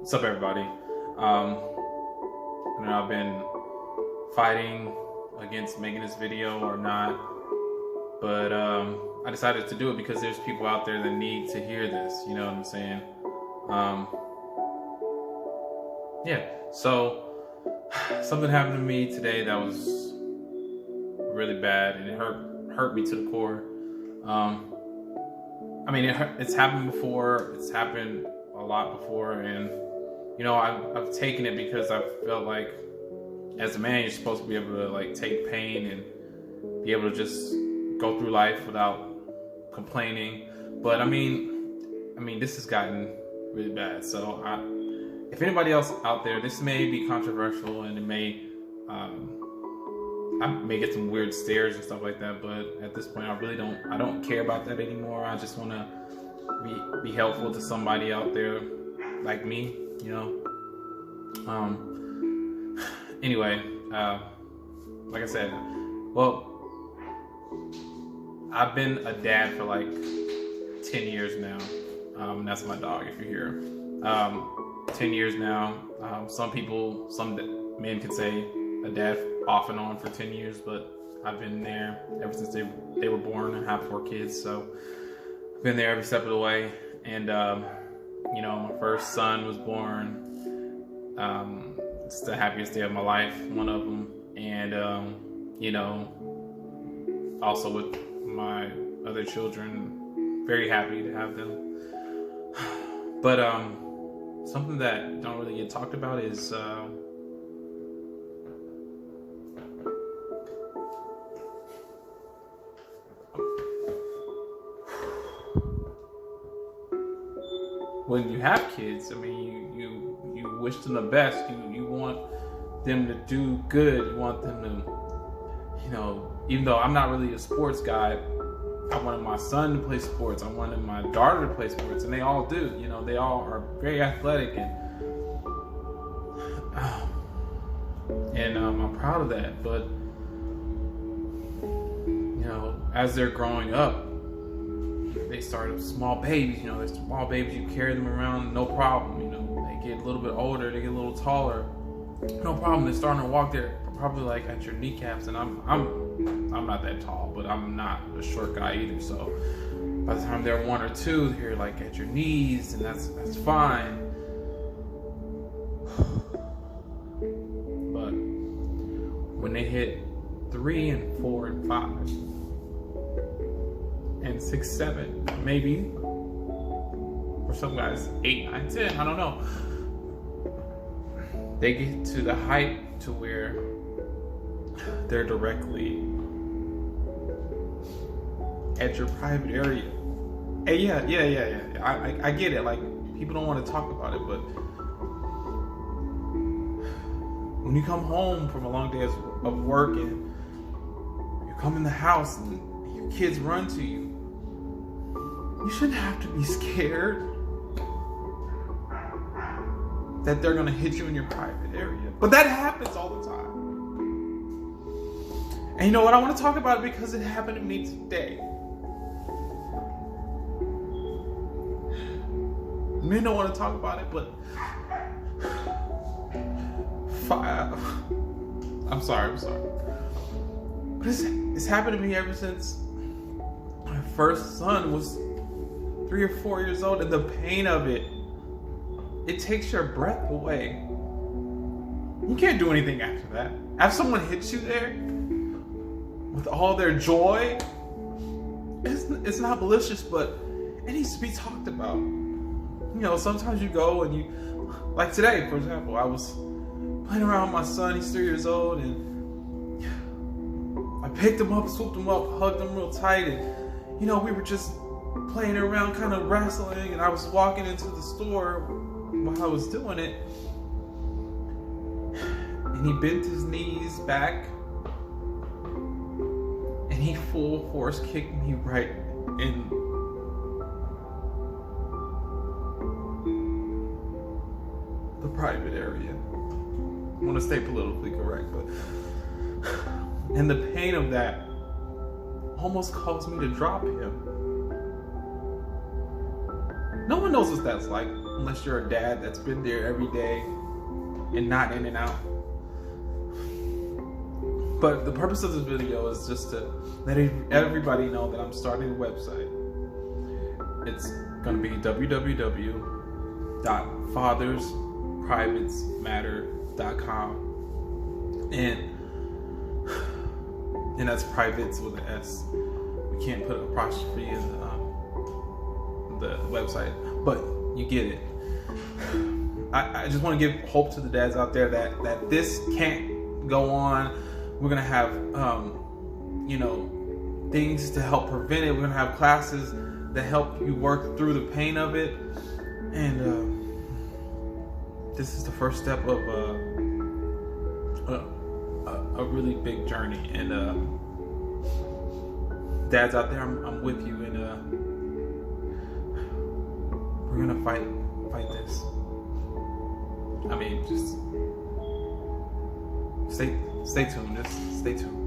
What's up, everybody? I've been fighting against making this video or not, but I decided to do it because there's people out there that need to hear this. You know what I'm saying? Yeah. So something happened to me today that was really bad, and it hurt me to the core. I mean, it's happened before. It's happened a lot before, and you know, I've taken it because I felt like as a man, you're supposed to be able to like take pain and be able to just go through life without complaining. But I mean, this has gotten really bad. So if anybody else out there, this may be controversial and it may, I may get some weird stares and stuff like that. But at this point, I don't care about that anymore. I just want to be helpful to somebody out there like me, you know. Anyway, like I said, well, I've been a dad for like 10 years now. That's my dog, if you're here. 10 years now. Some men could say a dad off and on for 10 years, but I've been there ever since they were born and have 4 kids. So I've been there every step of the way. And, you know, my first son was born. It's the happiest day of my life, one of them. And, you know, also with my other children, very happy to have them. But something that don't really get talked about is when you have kids. I mean, you wish them the best. You want them to do good. You want them to, you know, even though I'm not really a sports guy, I wanted my son to play sports. I wanted my daughter to play sports, and they all do. You know, they all are very athletic, and I'm proud of that. But you know, as they're growing up, they start as small babies. You know, they're small babies. You carry them around, no problem. You know, they get a little bit older, they get a little taller, no problem. They're starting to walk. They're probably like at your kneecaps, and I'm not that tall, but I'm not a short guy either. So by the time they're 1 or 2, they're like at your knees, and that's fine. But when they hit 3 and 4 and 5 and 6, 7, maybe for some guys 8, 9, 10, I don't know, they get to the height to where they're directly at your private area. And yeah. I get it. Like, people don't want to talk about it, but when you come home from a long day of work and you come in the house and your kids run to you, you shouldn't have to be scared that they're gonna hit you in your private area. But that happens all the time. And you know what? I want to talk about it because it happened to me today. Men don't want to talk about it, but I'm sorry. But it's happened to me ever since my first son was 3 or 4 years old, and the pain of it takes your breath away. You can't do anything after that. After someone hits you there with all their joy, it's not malicious, but it needs to be talked about. You know, sometimes you go and you, like today, for example, I was playing around with my son. He's 3 years old, and I picked him up, swooped him up, hugged him real tight, and you know, we were just playing around, kind of wrestling, and I was walking into the store while I was doing it, and he bent his knees back, and he full force kicked me right in the private area. I want to stay politically correct, but and the pain of that almost caused me to drop him. No one knows what that's like. unless you're a dad that's been there every day and not in and out. But the purpose of this video is just to let everybody know that I'm starting a website. It's going to be www.fathersprivatesmatter.com, and that's privates with an S. We can't put an apostrophe in the website, but you get it. I just want to give hope to the dads out there that this can't go on. We're gonna have things to help prevent it. We're gonna have classes that help you work through the pain of it, and this is the first step of a really big journey. And dads out there, I'm with you, and we're gonna fight this. I mean, just stay tuned. Just stay tuned.